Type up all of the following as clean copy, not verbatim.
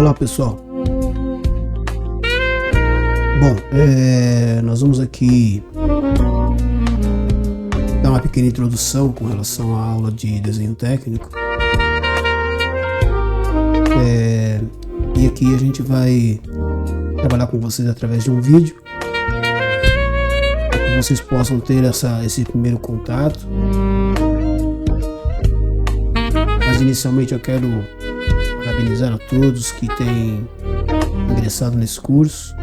Olá, pessoal. Bom, nós vamos aqui dar uma pequena introdução com relação à aula de desenho técnico. E aqui a gente vai trabalhar com vocês através de um vídeo, para que vocês possam ter esse primeiro contato. Mas inicialmente eu quero parabenizar a todos que têm ingressado nesse curso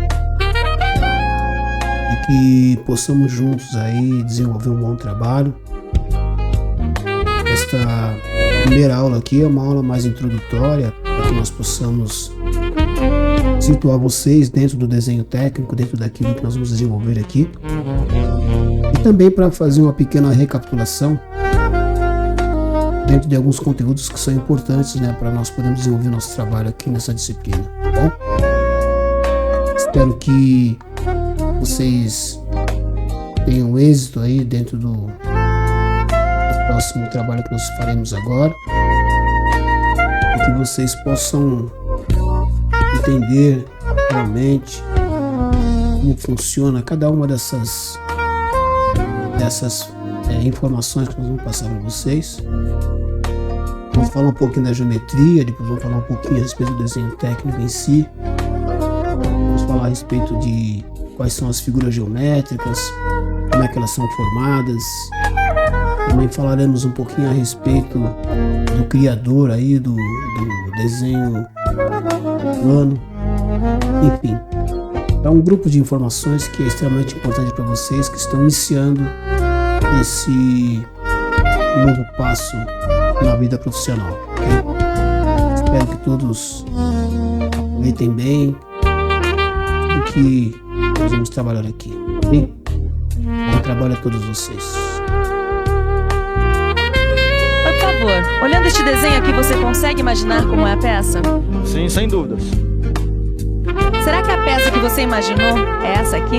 e que possamos juntos aí desenvolver um bom trabalho. Esta primeira aula aqui é uma aula mais introdutória para que nós possamos situar vocês dentro do desenho técnico, dentro daquilo que nós vamos desenvolver aqui, e também para fazer uma pequena recapitulação dentro de alguns conteúdos que são importantes, né, para nós podermos desenvolver nosso trabalho aqui nessa disciplina, tá bom? Espero que vocês tenham êxito aí dentro do próximo trabalho que nós faremos agora, e que vocês possam entender realmente como funciona cada uma dessas informações que nós vamos passar para vocês. Vamos falar um pouquinho da geometria, depois vamos falar um pouquinho a respeito do desenho técnico em si. Vamos falar a respeito de quais são as figuras geométricas, como é que elas são formadas. Também falaremos um pouquinho a respeito do criador aí do desenho plano. Enfim, é um grupo de informações que é extremamente importante para vocês que estão iniciando esse novo passo na vida profissional, ok? Espero que todos aproveitem bem o que nós vamos trabalhar aqui, ok? Bom trabalho a todos vocês. Por favor, olhando este desenho aqui, você consegue imaginar como é a peça? Sim, sem dúvidas. Será que a peça que você imaginou é essa aqui?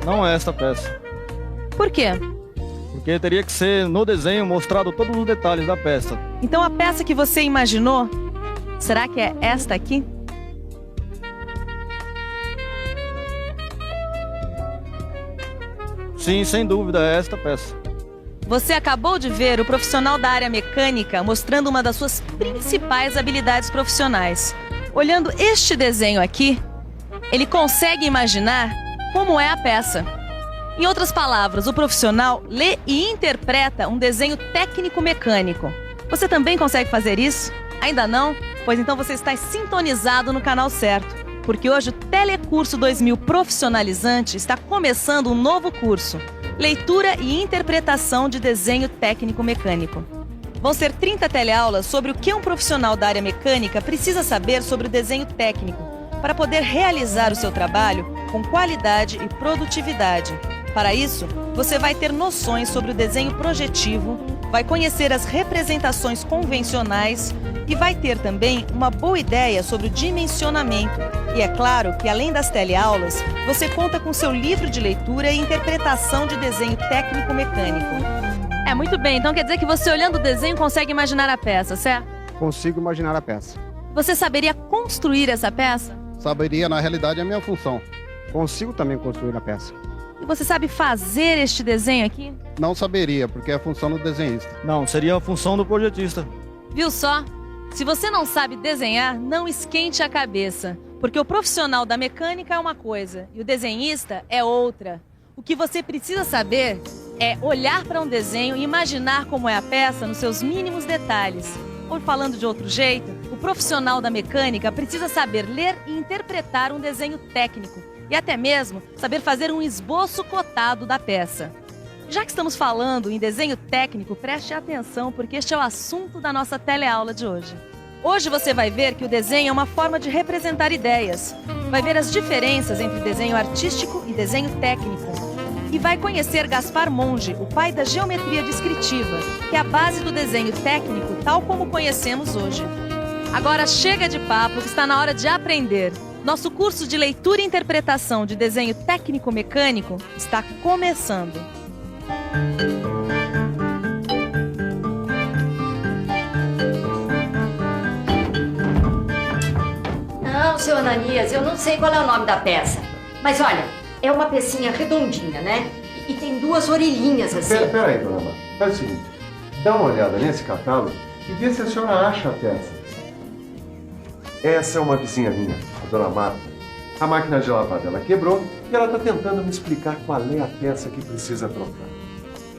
Não é esta peça. Por quê? Porque teria que ser no desenho mostrado todos os detalhes da peça. Então a peça que você imaginou, será que é esta aqui? Sim, sem dúvida, é esta peça. Você acabou de ver o profissional da área mecânica mostrando uma das suas principais habilidades profissionais. Olhando este desenho aqui, ele consegue imaginar como é a peça. Em outras palavras, o profissional lê e interpreta um desenho técnico-mecânico. Você também consegue fazer isso? Ainda não? Pois então você está sintonizado no canal certo, porque hoje o Telecurso 2000 Profissionalizante está começando um novo curso, Leitura e Interpretação de Desenho Técnico-Mecânico. Vão ser 30 teleaulas sobre o que um profissional da área mecânica precisa saber sobre o desenho técnico para poder realizar o seu trabalho com qualidade e produtividade. Para isso, você vai ter noções sobre o desenho projetivo, vai conhecer as representações convencionais e vai ter também uma boa ideia sobre o dimensionamento. E é claro que, além das teleaulas, você conta com seu livro de leitura e interpretação de desenho técnico-mecânico. É, muito bem. Então quer dizer que você, olhando o desenho, consegue imaginar a peça, certo? Consigo imaginar a peça. Você saberia construir essa peça? Saberia, na realidade, a minha função. Consigo também construir a peça. E você sabe fazer este desenho aqui? Não saberia, porque é a função do desenhista. Não, seria a função do projetista. Viu só? Se você não sabe desenhar, não esquente a cabeça, porque o profissional da mecânica é uma coisa e o desenhista é outra. O que você precisa saber é olhar para um desenho e imaginar como é a peça nos seus mínimos detalhes. Ou falando de outro jeito, o profissional da mecânica precisa saber ler e interpretar um desenho técnico e até mesmo saber fazer um esboço cotado da peça. Já que estamos falando em desenho técnico, preste atenção porque este é o assunto da nossa teleaula de hoje. Hoje você vai ver que o desenho é uma forma de representar ideias. Vai ver as diferenças entre desenho artístico e desenho técnico. E vai conhecer Gaspar Monge, o pai da geometria descritiva, que é a base do desenho técnico tal como conhecemos hoje. Agora chega de papo, que está na hora de aprender. Nosso curso de leitura e interpretação de desenho técnico-mecânico está começando. Então, seu Ananias, eu não sei qual é o nome da peça. Mas olha, é uma pecinha redondinha, né? E tem duas orelhinhas assim. Peraí, dona Marta. Faz o seguinte, dá uma olhada nesse catálogo e vê se a senhora acha a peça. Essa é uma vizinha minha, a dona Marta. A máquina de lavar dela quebrou e ela está tentando me explicar qual é a peça que precisa trocar.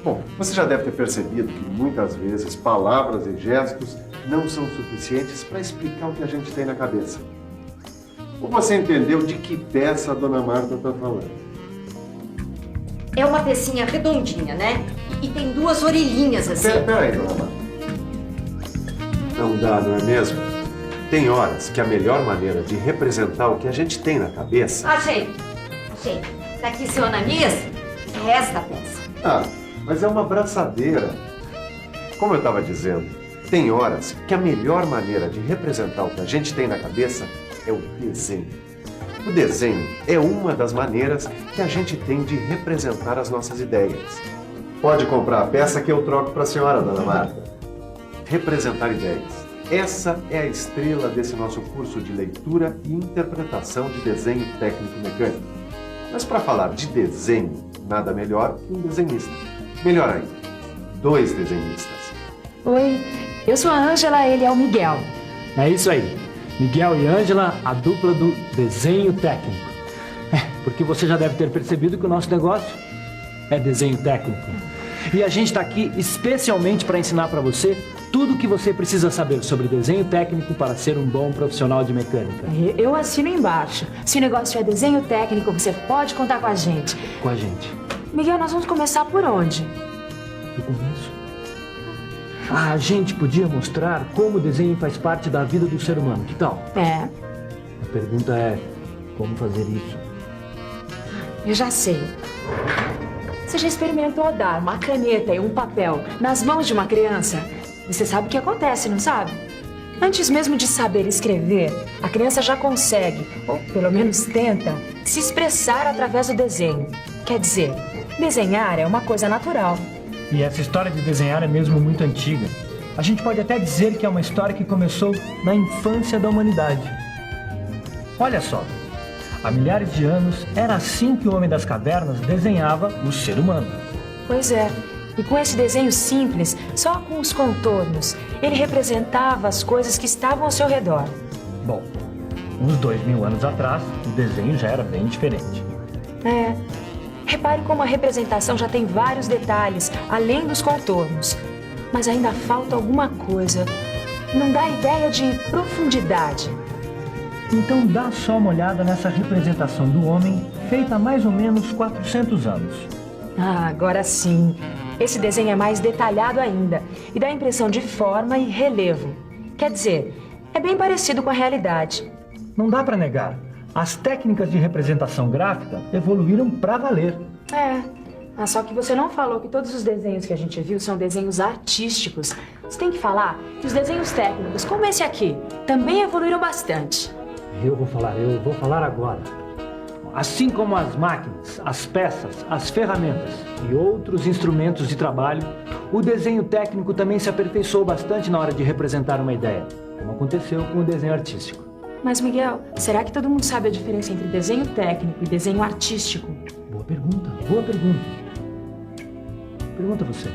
Bom, você já deve ter percebido que muitas vezes palavras e gestos não são suficientes para explicar o que a gente tem na cabeça. Ou você entendeu de que peça a dona Marta está falando? É uma pecinha redondinha, né? E tem duas orelhinhas assim. Peraí, dona Marta. Não dá, não é mesmo? Tem horas que a melhor maneira de representar o que a gente tem na cabeça... Achei. Tá aqui, seu Ananias, é esta peça. Ah, mas é uma braçadeira. Como eu estava dizendo, tem horas que a melhor maneira de representar o que a gente tem na cabeça é o desenho. O desenho é uma das maneiras que a gente tem de representar as nossas ideias. Pode comprar a peça que eu troco para a senhora, dona Marta. Representar ideias. Essa é a estrela desse nosso curso de leitura e interpretação de desenho técnico-mecânico. Mas para falar de desenho, nada melhor que um desenhista. Melhor ainda, 2 desenhistas. Oi, eu sou a Ângela, ele é o Miguel. É isso aí. Miguel e Ângela, a dupla do desenho técnico. Porque você já deve ter percebido que o nosso negócio é desenho técnico. E a gente está aqui especialmente para ensinar para você tudo o que você precisa saber sobre desenho técnico para ser um bom profissional de mecânica. Eu assino embaixo. Se o negócio é desenho técnico, você pode contar com a gente. Com a gente. Miguel, nós vamos começar por onde? Do começo. A gente podia mostrar como o desenho faz parte da vida do ser humano. Que tal? É, A pergunta é, como fazer isso? eu já sei. Você já experimentou dar uma caneta e um papel nas mãos de uma criança? Você sabe o que acontece, não sabe? Antes mesmo de saber escrever, a criança já consegue, ou pelo menos tenta, se expressar através do desenho. Quer dizer, desenhar é uma coisa natural. E essa história de desenhar é mesmo muito antiga. A gente pode até dizer que é uma história que começou na infância da humanidade. Olha só, há milhares de anos era assim que o homem das cavernas desenhava o ser humano. Pois é, e com esse desenho simples, só com os contornos, ele representava as coisas que estavam ao seu redor. Bom, uns 2000 anos atrás, o desenho já era bem diferente. É. Repare como a representação já tem vários detalhes, além dos contornos. Mas ainda falta alguma coisa. Não dá ideia de profundidade. Então dá só uma olhada nessa representação do homem feita há mais ou menos 400 anos. Ah, agora sim. Esse desenho é mais detalhado ainda e dá a impressão de forma e relevo. Quer dizer, é bem parecido com a realidade. Não dá para negar. As técnicas de representação gráfica evoluíram para valer. Só que você não falou que todos os desenhos que a gente viu são desenhos artísticos. Você tem que falar que os desenhos técnicos, como esse aqui, também evoluíram bastante. Eu vou falar agora. Assim como as máquinas, as peças, as ferramentas e outros instrumentos de trabalho, o desenho técnico também se aperfeiçoou bastante na hora de representar uma ideia, como aconteceu com o desenho artístico. Mas, Miguel, será que todo mundo sabe a diferença entre desenho técnico e desenho artístico? Boa pergunta, boa pergunta. Pergunta você.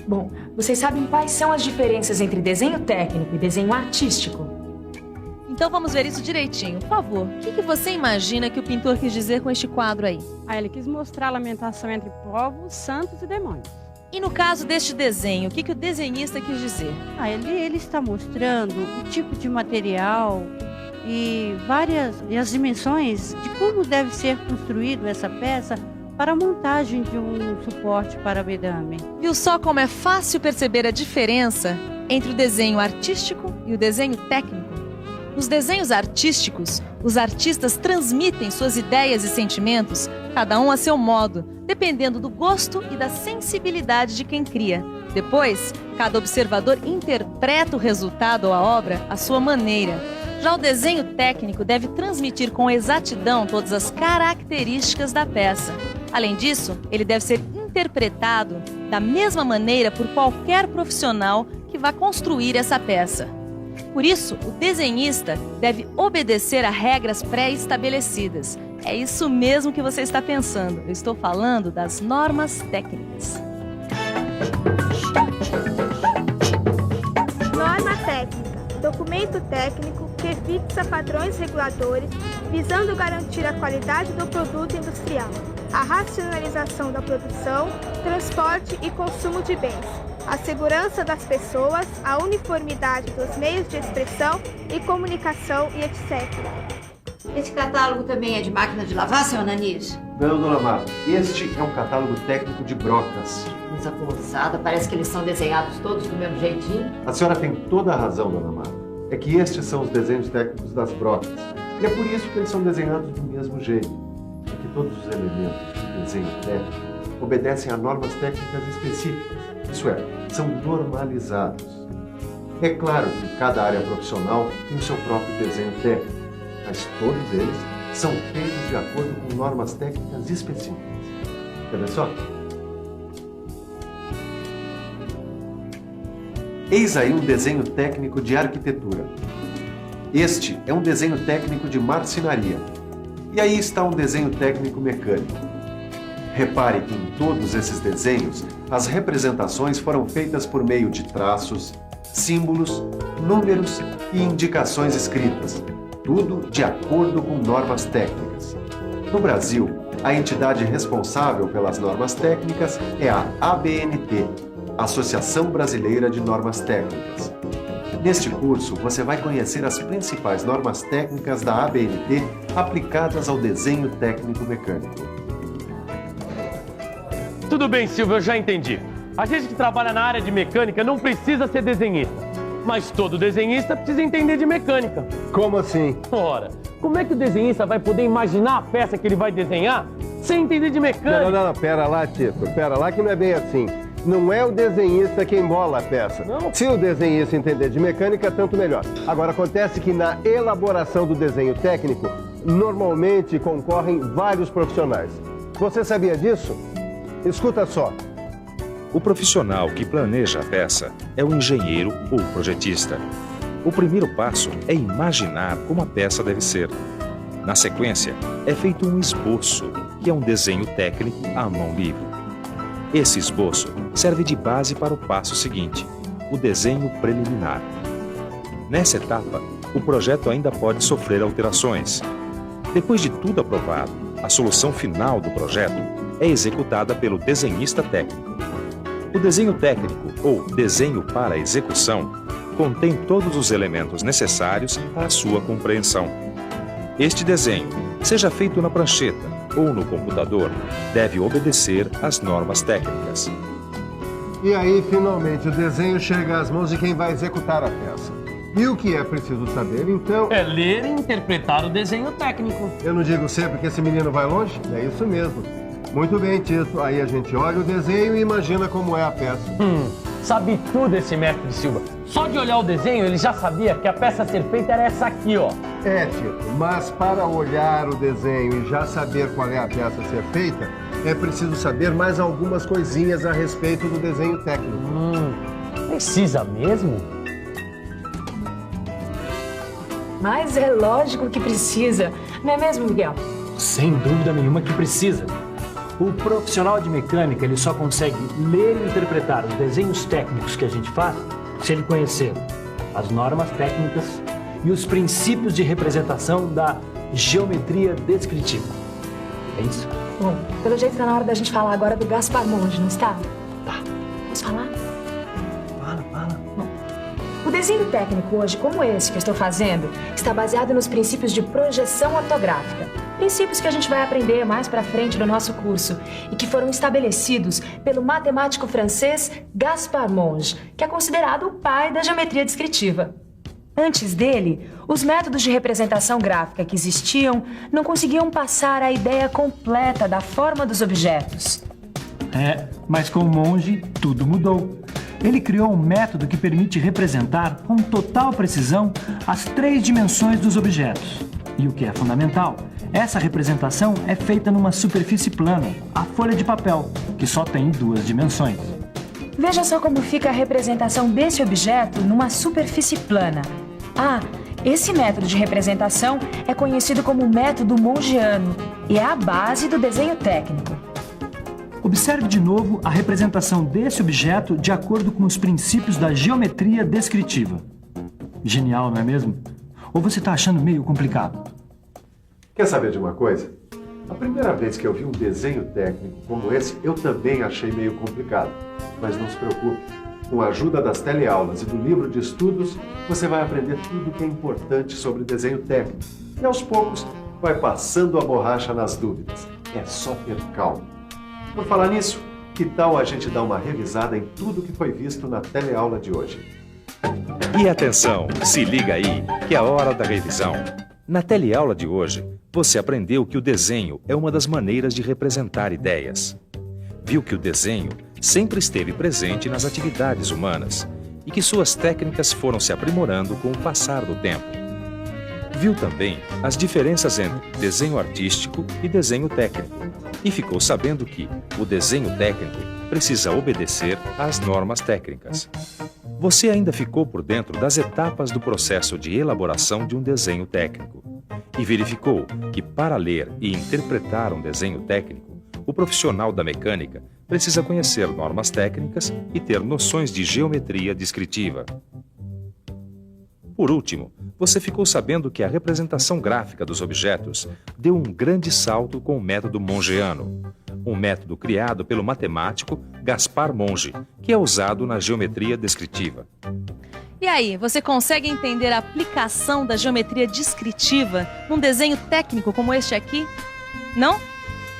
Bom, vocês sabem quais são as diferenças entre desenho técnico e desenho artístico? Então vamos ver isso direitinho. Por favor, o que você imagina que o pintor quis dizer com este quadro aí? Ele quis mostrar a lamentação entre povos, santos e demônios. E no caso deste desenho, o que o desenhista quis dizer? Ele está mostrando o tipo de material e as dimensões de como deve ser construído essa peça para a montagem de um suporte para bedame. Viu só como é fácil perceber a diferença entre o desenho artístico e o desenho técnico? Nos desenhos artísticos, os artistas transmitem suas ideias e sentimentos, cada um a seu modo, dependendo do gosto e da sensibilidade de quem cria. Depois, cada observador interpreta o resultado ou a obra à sua maneira. Já o desenho técnico deve transmitir com exatidão todas as características da peça. Além disso, ele deve ser interpretado da mesma maneira por qualquer profissional que vá construir essa peça. Por isso, o desenhista deve obedecer a regras pré-estabelecidas. É isso mesmo que você está pensando. Eu estou falando das normas técnicas. Norma técnica. Documento técnico que fixa padrões reguladores visando garantir a qualidade do produto industrial, a racionalização da produção, transporte e consumo de bens, a segurança das pessoas, a uniformidade dos meios de expressão e comunicação e etc. Esse catálogo também é de máquina de lavar, seu Ananis? Não, dona Marta. Este é um catálogo técnico de brocas. Essa moçada, parece que eles são desenhados todos do mesmo jeitinho. A senhora tem toda a razão, dona Marta. É que estes são os desenhos técnicos das brocas. E é por isso que eles são desenhados do mesmo jeito. É que todos os elementos do desenho técnico obedecem a normas técnicas específicas. Isso é, são normalizados. É claro que cada área profissional tem o seu próprio desenho técnico, mas todos eles são feitos de acordo com normas técnicas específicas. Quer ver só? Eis aí um desenho técnico de arquitetura. Este é um desenho técnico de marcenaria. E aí está um desenho técnico mecânico. Repare que em todos esses desenhos, as representações foram feitas por meio de traços, símbolos, números e indicações escritas, tudo de acordo com normas técnicas. No Brasil, a entidade responsável pelas normas técnicas é a ABNT, Associação Brasileira de Normas Técnicas. Neste curso, você vai conhecer as principais normas técnicas da ABNT aplicadas ao desenho técnico mecânico. Tudo bem, Silvio, eu já entendi. A gente que trabalha na área de mecânica não precisa ser desenhista. Mas todo desenhista precisa entender de mecânica. Como assim? Ora, como é que o desenhista vai poder imaginar a peça que ele vai desenhar sem entender de mecânica? Não, pera lá, Tito. Pera lá que não é bem assim. Não é o desenhista quem bola a peça. Não. Se o desenhista entender de mecânica, tanto melhor. Agora, acontece que na elaboração do desenho técnico, normalmente concorrem vários profissionais. Você sabia disso? Escuta só. O profissional que planeja a peça é o engenheiro ou projetista. O primeiro passo é imaginar como a peça deve ser. Na sequência, é feito um esboço, que é um desenho técnico à mão livre. Esse esboço serve de base para o passo seguinte, o desenho preliminar. Nessa etapa, o projeto ainda pode sofrer alterações. Depois de tudo aprovado, a solução final do projeto é executada pelo desenhista técnico. O desenho técnico, ou desenho para execução, contém todos os elementos necessários à sua compreensão. Este desenho, seja feito na prancheta ou no computador, deve obedecer às normas técnicas. E aí, finalmente, o desenho chega às mãos de quem vai executar a peça. E o que é preciso saber, então... É ler e interpretar o desenho técnico. Eu não digo sempre que esse menino vai longe? É isso mesmo. Muito bem, Tito. Aí a gente olha o desenho e imagina como é a peça. Sabe tudo esse mestre Silva. Só de olhar o desenho, ele já sabia que a peça a ser feita era essa aqui, ó. É, Tito, mas para olhar o desenho e já saber qual é a peça a ser feita, é preciso saber mais algumas coisinhas a respeito do desenho técnico. Precisa mesmo? Mas é lógico que precisa, não é mesmo, Miguel? Sem dúvida nenhuma que precisa. O profissional de mecânica, ele só consegue ler e interpretar os desenhos técnicos que a gente faz se ele conhecer as normas técnicas e os princípios de representação da geometria descritiva. É isso? Bom, pelo jeito tá na hora da gente falar agora do Gaspar Monge, não está? Tá. Posso falar? Fala. Bom, o desenho técnico hoje, como esse que eu estou fazendo, está baseado nos princípios de projeção ortográfica. Princípios que a gente vai aprender mais pra frente no nosso curso e que foram estabelecidos pelo matemático francês Gaspar Monge, que é considerado o pai da geometria descritiva. Antes dele, os métodos de representação gráfica que existiam não conseguiam passar a ideia completa da forma dos objetos. Mas com o Monge tudo mudou. Ele criou um método que permite representar com total precisão as 3 dimensões dos objetos. E o que é fundamental, essa representação é feita numa superfície plana, a folha de papel, que só tem 2 dimensões. Veja só como fica a representação desse objeto numa superfície plana. Ah, esse método de representação é conhecido como método mongiano e é a base do desenho técnico. Observe de novo a representação desse objeto de acordo com os princípios da geometria descritiva. Genial, não é mesmo? Ou você está achando meio complicado? Quer saber de uma coisa? A primeira vez que eu vi um desenho técnico como esse, eu também achei meio complicado. Mas não se preocupe, com a ajuda das teleaulas e do livro de estudos, você vai aprender tudo o que é importante sobre desenho técnico. E aos poucos, vai passando a borracha nas dúvidas. É só ter calma. Por falar nisso, que tal a gente dar uma revisada em tudo que foi visto na teleaula de hoje? E atenção, se liga aí, que é a hora da revisão. Na teleaula de hoje, você aprendeu que o desenho é uma das maneiras de representar ideias. Viu que o desenho sempre esteve presente nas atividades humanas e que suas técnicas foram se aprimorando com o passar do tempo. Viu também as diferenças entre desenho artístico e desenho técnico e ficou sabendo que o desenho técnico precisa obedecer às normas técnicas. Você ainda ficou por dentro das etapas do processo de elaboração de um desenho técnico e verificou que, para ler e interpretar um desenho técnico, o profissional da mecânica precisa conhecer normas técnicas e ter noções de geometria descritiva. Por último, você ficou sabendo que a representação gráfica dos objetos deu um grande salto com o método mongiano, um método criado pelo matemático Gaspar Monge, que é usado na geometria descritiva. E aí, você consegue entender a aplicação da geometria descritiva num desenho técnico como este aqui? Não?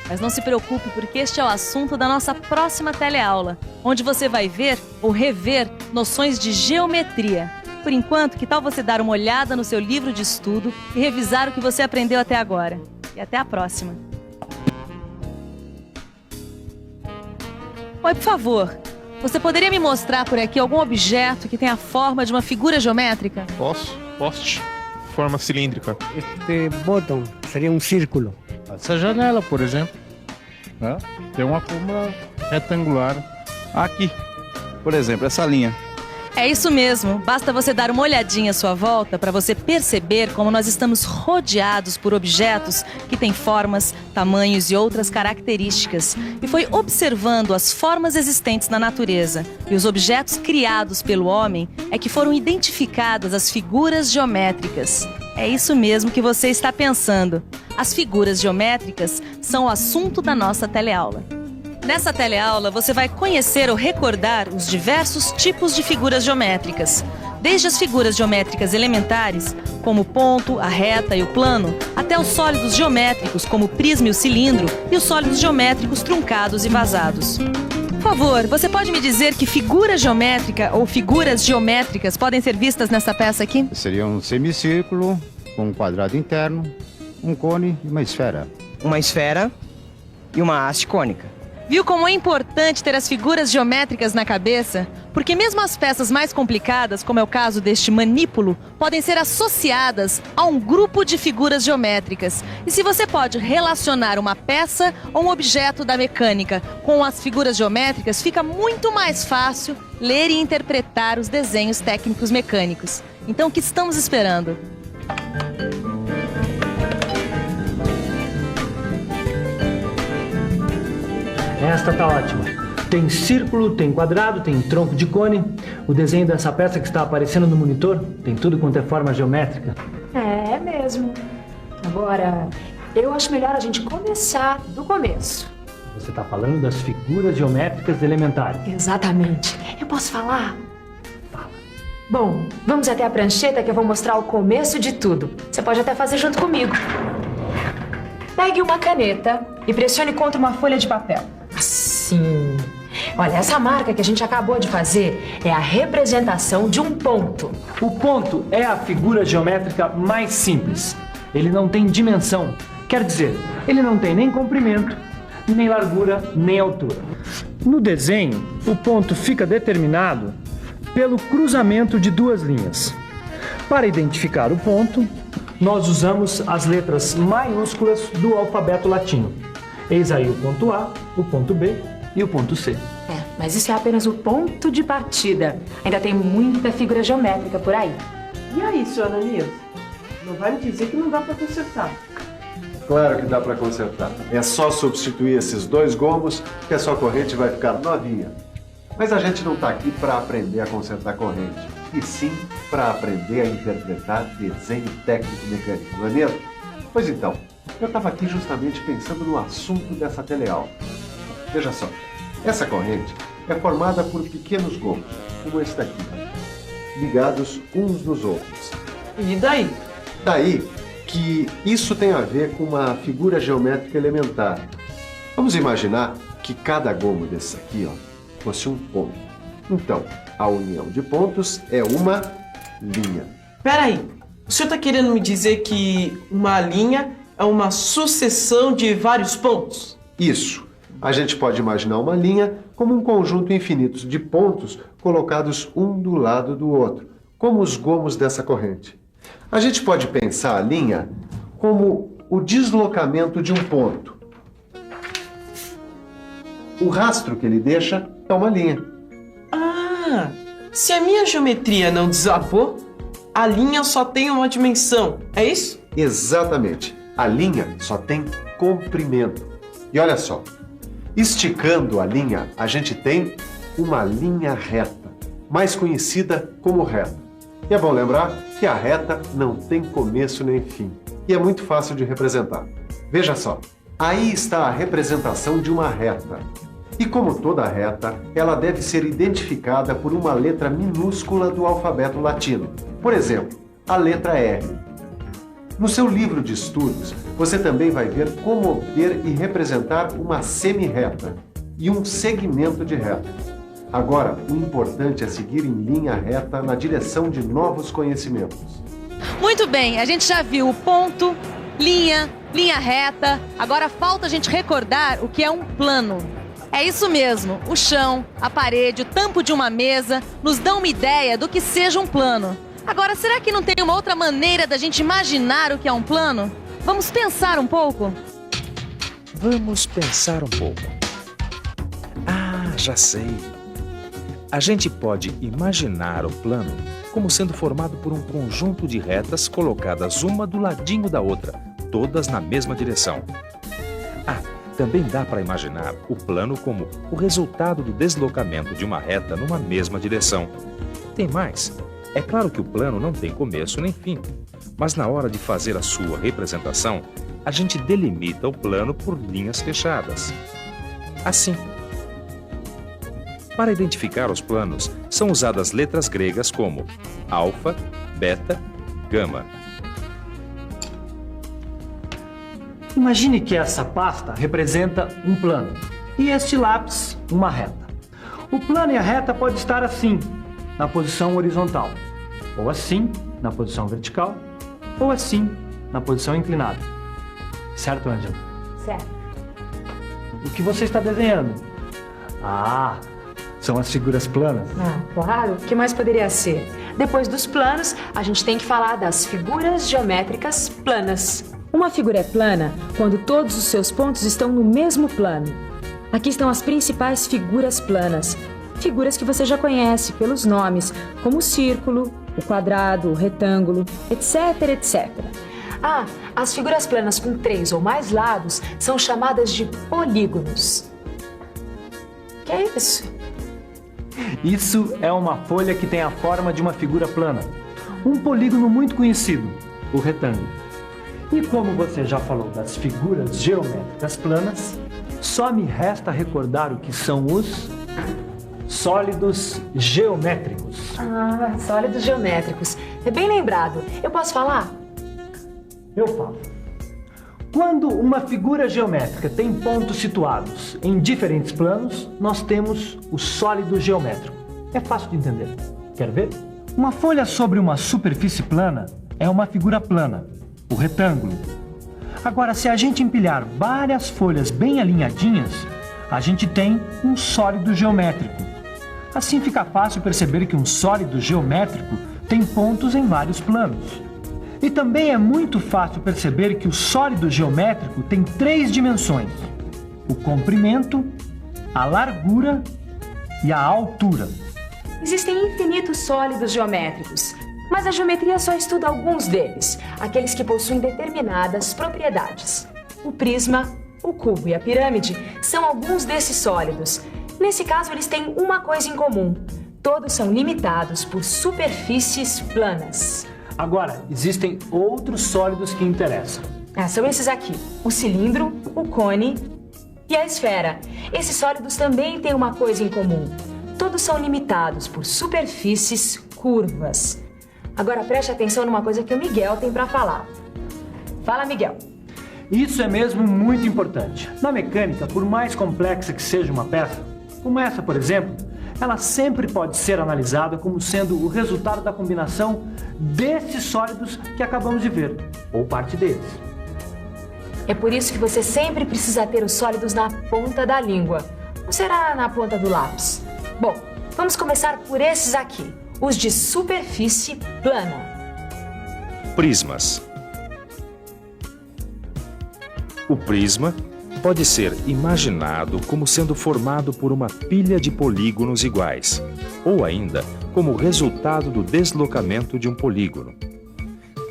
Mas não se preocupe, porque este é o assunto da nossa próxima teleaula, onde você vai ver ou rever noções de geometria. Por enquanto, que tal você dar uma olhada no seu livro de estudo e revisar o que você aprendeu até agora? E até a próxima. Oi, por favor, você poderia me mostrar por aqui algum objeto que tenha a forma de uma figura geométrica? Posso. Poste. Forma cilíndrica. Este botão seria um círculo. Essa janela, por exemplo, né? Tem uma forma retangular. Aqui, por exemplo, essa linha. É isso mesmo, basta você dar uma olhadinha à sua volta para você perceber como nós estamos rodeados por objetos que têm formas, tamanhos e outras características. E foi observando as formas existentes na natureza e os objetos criados pelo homem é que foram identificadas as figuras geométricas. É isso mesmo que você está pensando. As figuras geométricas são o assunto da nossa teleaula. Nessa teleaula, você vai conhecer ou recordar os diversos tipos de figuras geométricas. Desde as figuras geométricas elementares, como o ponto, a reta e o plano, até os sólidos geométricos, como o prisma e o cilindro, e os sólidos geométricos truncados e vazados. Por favor, você pode me dizer que figura geométrica ou figuras geométricas podem ser vistas nessa peça aqui? Seria um semicírculo com um quadrado interno, um cone e uma esfera. Uma esfera e uma haste cônica. Viu como é importante ter as figuras geométricas na cabeça? Porque mesmo as peças mais complicadas, como é o caso deste manípulo, podem ser associadas a um grupo de figuras geométricas. E se você pode relacionar uma peça ou um objeto da mecânica com as figuras geométricas, fica muito mais fácil ler e interpretar os desenhos técnicos mecânicos. Então, o que estamos esperando? Esta tá ótima. Tem círculo, tem quadrado, tem tronco de cone. O desenho dessa peça que está aparecendo no monitor tem tudo quanto é forma geométrica. É mesmo. Agora, eu acho melhor a gente começar do começo. Você está falando das figuras geométricas elementares. Exatamente. Eu posso falar? Fala. Bom, vamos até a prancheta que eu vou mostrar o começo de tudo. Você pode até fazer junto comigo. Pegue uma caneta e pressione contra uma folha de papel. Assim. Olha, essa marca que a gente acabou de fazer é a representação de um ponto. O ponto é a figura geométrica mais simples. Ele não tem dimensão. Quer dizer, ele não tem nem comprimento, nem largura, nem altura. No desenho, o ponto fica determinado pelo cruzamento de duas linhas. Para identificar o ponto, nós usamos as letras maiúsculas do alfabeto latino. Eis aí o ponto A, o ponto B e o ponto C. Mas isso é apenas o ponto de partida. Ainda tem muita figura geométrica por aí. E aí, senhor Ananias? Não vai me dizer que não dá para consertar. Claro que dá para consertar. É só substituir esses 2 gomos que a sua corrente vai ficar novinha. Mas a gente não está aqui para aprender a consertar corrente, e sim para aprender a interpretar desenho técnico mecânico, não é mesmo? Pois então, eu estava aqui justamente pensando no assunto dessa teleaula. Veja só, essa corrente é formada por pequenos gomos, como esse daqui, ligados uns nos outros. E daí? Daí que isso tem a ver com uma figura geométrica elementar. Vamos imaginar que cada gomo desse aqui, fosse um ponto. Então, a união de pontos é uma linha. Peraí, o senhor está querendo me dizer que uma linha é uma sucessão de vários pontos? Isso. A gente pode imaginar uma linha como um conjunto infinito de pontos colocados um do lado do outro, como os gomos dessa corrente. A gente pode pensar a linha como o deslocamento de um ponto. O rastro que ele deixa é uma linha. Ah, se a minha geometria não desabou, a linha só tem uma dimensão, é isso? Exatamente. A linha só tem comprimento. E olha só, esticando a linha, a gente tem uma linha reta, mais conhecida como reta. E é bom lembrar que a reta não tem começo nem fim. E é muito fácil de representar. Veja só, aí está a representação de uma reta. E como toda reta, ela deve ser identificada por uma letra minúscula do alfabeto latino. Por exemplo, a letra R. No seu livro de estudos, você também vai ver como obter e representar uma semi-reta e um segmento de reta. Agora, o importante é seguir em linha reta na direção de novos conhecimentos. Muito bem, a gente já viu o ponto, linha, linha reta. Agora falta a gente recordar o que é um plano. É isso mesmo, o chão, a parede, o tampo de uma mesa nos dão uma ideia do que seja um plano. Agora, será que não tem uma outra maneira da gente imaginar o que é um plano? Vamos pensar um pouco? Vamos pensar um pouco. Ah, já sei. A gente pode imaginar o plano como sendo formado por um conjunto de retas colocadas uma do ladinho da outra, todas na mesma direção. Ah, também dá para imaginar o plano como o resultado do deslocamento de uma reta numa mesma direção. Tem mais. É claro que o plano não tem começo nem fim, mas na hora de fazer a sua representação, a gente delimita o plano por linhas fechadas. Assim. Para identificar os planos, são usadas letras gregas como alfa, beta, gama. Imagine que essa pasta representa um plano e este lápis uma reta. O plano e a reta podem estar assim, na posição horizontal, ou assim, na posição vertical, ou assim, na posição inclinada. Certo, Ângela? Certo. O que você está desenhando? Ah, são as figuras planas. Ah, claro. O que mais poderia ser? Depois dos planos, a gente tem que falar das figuras geométricas planas. Uma figura é plana quando todos os seus pontos estão no mesmo plano. Aqui estão as principais figuras planas. Figuras que você já conhece pelos nomes, como o círculo, o quadrado, o retângulo, etc, etc. Ah, as figuras planas com 3 ou mais lados são chamadas de polígonos. Que é isso? Isso é uma folha que tem a forma de uma figura plana. Um polígono muito conhecido, o retângulo. E como você já falou das figuras geométricas planas, só me resta recordar o que são os sólidos geométricos. Ah, sólidos geométricos. É bem lembrado. Eu posso falar? Eu falo. Quando uma figura geométrica tem pontos situados em diferentes planos, nós temos o sólido geométrico. É fácil de entender. Quer ver? Uma folha sobre uma superfície plana é uma figura plana, o retângulo. Agora, se a gente empilhar várias folhas bem alinhadinhas, a gente tem um sólido geométrico. Assim fica fácil perceber que um sólido geométrico tem pontos em vários planos. E também é muito fácil perceber que o sólido geométrico tem 3 dimensões: o comprimento, a largura e a altura. Existem infinitos sólidos geométricos. Mas a geometria só estuda alguns deles, aqueles que possuem determinadas propriedades. O prisma, o cubo e a pirâmide são alguns desses sólidos. Nesse caso, eles têm uma coisa em comum. Todos são limitados por superfícies planas. Agora, existem outros sólidos que interessam. São esses aqui, o cilindro, o cone e a esfera. Esses sólidos também têm uma coisa em comum. Todos são limitados por superfícies curvas. Agora preste atenção numa coisa que o Miguel tem para falar. Fala, Miguel. Isso é mesmo muito importante. Na mecânica, por mais complexa que seja uma peça, como essa, por exemplo, ela sempre pode ser analisada como sendo o resultado da combinação desses sólidos que acabamos de ver, ou parte deles. É por isso que você sempre precisa ter os sólidos na ponta da língua. Ou será na ponta do lápis? Bom, vamos começar por esses aqui, os de superfície plana. Prismas. O prisma pode ser imaginado como sendo formado por uma pilha de polígonos iguais, ou ainda como resultado do deslocamento de um polígono.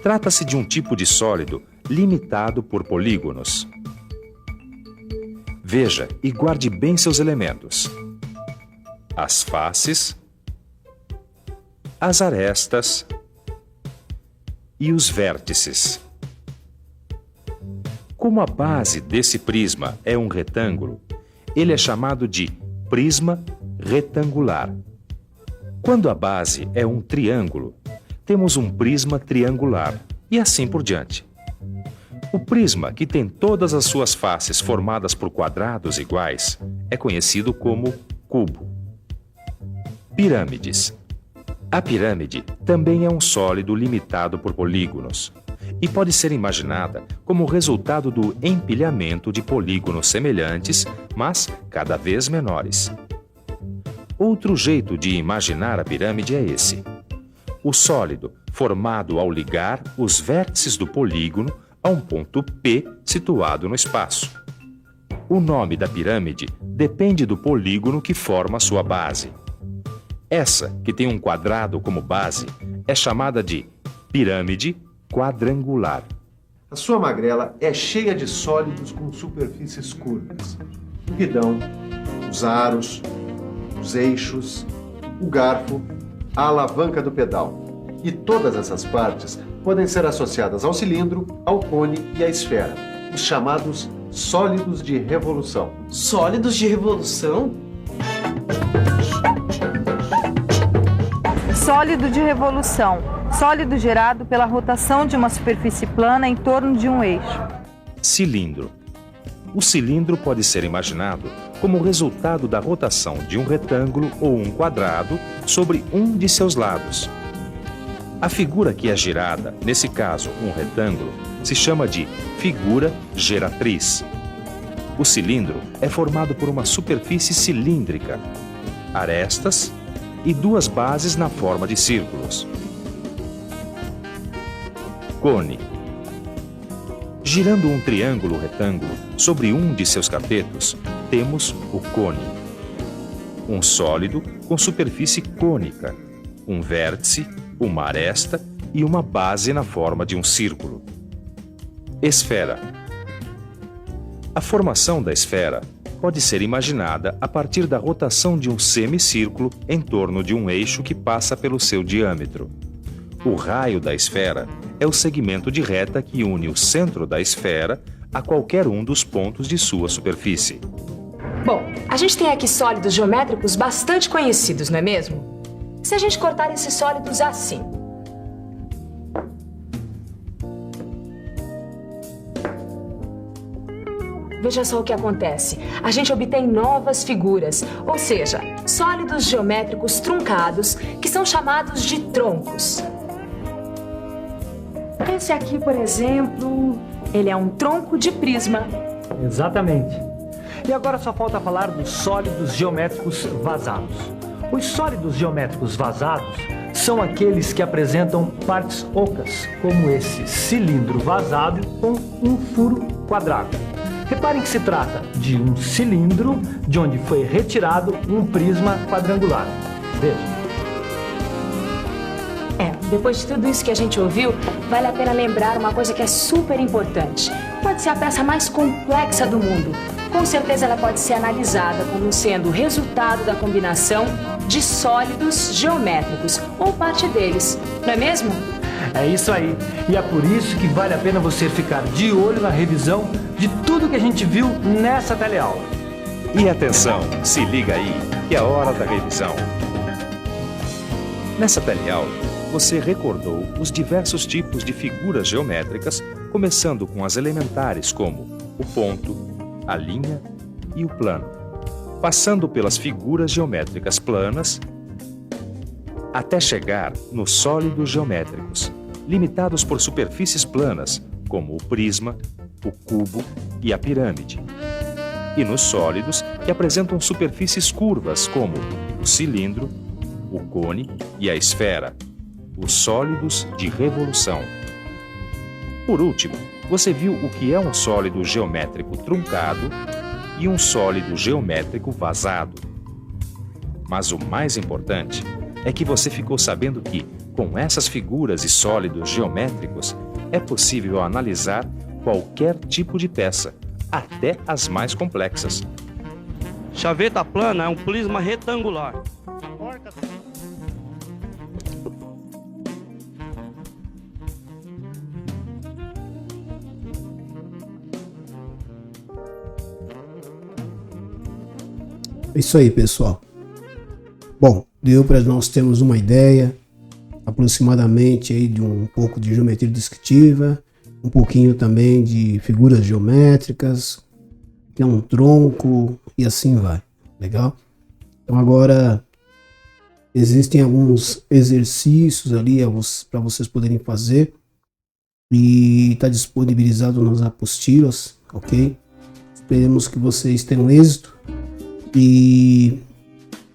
Trata-se de um tipo de sólido limitado por polígonos. Veja e guarde bem seus elementos: as faces, as arestas e os vértices. Como a base desse prisma é um retângulo, ele é chamado de prisma retangular. Quando a base é um triângulo, temos um prisma triangular e assim por diante. O prisma, que tem todas as suas faces formadas por quadrados iguais, é conhecido como cubo. Pirâmides. A pirâmide também é um sólido limitado por polígonos e pode ser imaginada como resultado do empilhamento de polígonos semelhantes, mas cada vez menores. Outro jeito de imaginar a pirâmide é esse: o sólido formado ao ligar os vértices do polígono a um ponto P situado no espaço. O nome da pirâmide depende do polígono que forma sua base. Essa, que tem um quadrado como base, é chamada de pirâmide quadrangular. A sua magrela é cheia de sólidos com superfícies curvas. O guidão, os aros, os eixos, o garfo, a alavanca do pedal. E todas essas partes podem ser associadas ao cilindro, ao cone e à esfera, os chamados sólidos de revolução. Sólidos de revolução? Sólido de revolução. Sólido gerado pela rotação de uma superfície plana em torno de um eixo. Cilindro. O cilindro pode ser imaginado como resultado da rotação de um retângulo ou um quadrado sobre um de seus lados. A figura que é girada, nesse caso um retângulo, se chama de figura geratriz. O cilindro é formado por uma superfície cilíndrica, arestas e duas bases na forma de círculos. Cone. Girando um triângulo retângulo sobre um de seus capetos, temos o cone. Um sólido com superfície cônica, um vértice, uma aresta e uma base na forma de um círculo. Esfera. A formação da esfera pode ser imaginada a partir da rotação de um semicírculo em torno de um eixo que passa pelo seu diâmetro. O raio da esfera é o segmento de reta que une o centro da esfera a qualquer um dos pontos de sua superfície. Bom, a gente tem aqui sólidos geométricos bastante conhecidos, não é mesmo? Se a gente cortar esses sólidos assim, veja só o que acontece. A gente obtém novas figuras, ou seja, sólidos geométricos truncados, que são chamados de troncos. Esse aqui, por exemplo, ele é um tronco de prisma. Exatamente. E agora só falta falar dos sólidos geométricos vazados. Os sólidos geométricos vazados são aqueles que apresentam partes ocas, como esse cilindro vazado com um furo quadrado. Reparem que se trata de um cilindro de onde foi retirado um prisma quadrangular. Veja. Depois de tudo isso que a gente ouviu, vale a pena lembrar uma coisa que é super importante. Pode ser a peça mais complexa do mundo. Com certeza ela pode ser analisada como sendo o resultado da combinação de sólidos geométricos, ou parte deles, não é mesmo? É isso aí. E é por isso que vale a pena você ficar de olho na revisão de tudo que a gente viu nessa teleaula. E atenção, se liga aí, que é a hora da revisão. Nessa teleaula, você recordou os diversos tipos de figuras geométricas, começando com as elementares como o ponto, a linha e o plano, passando pelas figuras geométricas planas, até chegar nos sólidos geométricos, limitados por superfícies planas, como o prisma, o cubo e a pirâmide. E nos sólidos, que apresentam superfícies curvas, como o cilindro, o cone e a esfera, os sólidos de revolução. Por último, você viu o que é um sólido geométrico truncado e um sólido geométrico vazado. Mas o mais importante é que você ficou sabendo que, com essas figuras e sólidos geométricos, é possível analisar qualquer tipo de peça, até as mais complexas. Chaveta plana é um prisma retangular. É isso aí, pessoal. Bom, deu para nós termos uma ideia aproximadamente aí de um pouco de geometria descritiva, um pouquinho também de figuras geométricas, que é um tronco e assim vai. Legal? Então agora existem alguns exercícios ali para vocês poderem fazer e está disponibilizado nas apostilas, ok? Esperemos que vocês tenham êxito. E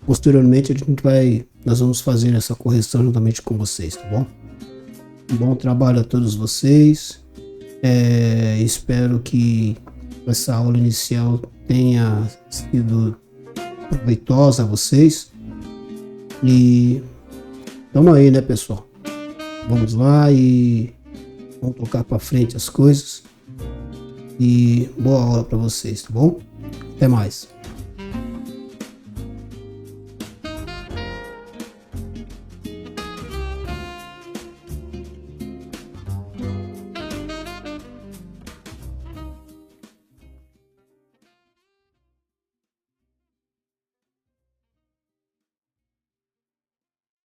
posteriormente nós vamos fazer essa correção juntamente com vocês, tá bom? Um bom trabalho a todos vocês. Espero que essa aula inicial tenha sido proveitosa a vocês. E vamos aí, né, pessoal? Vamos lá e vamos tocar para frente as coisas. E boa aula para vocês, tá bom? Até mais.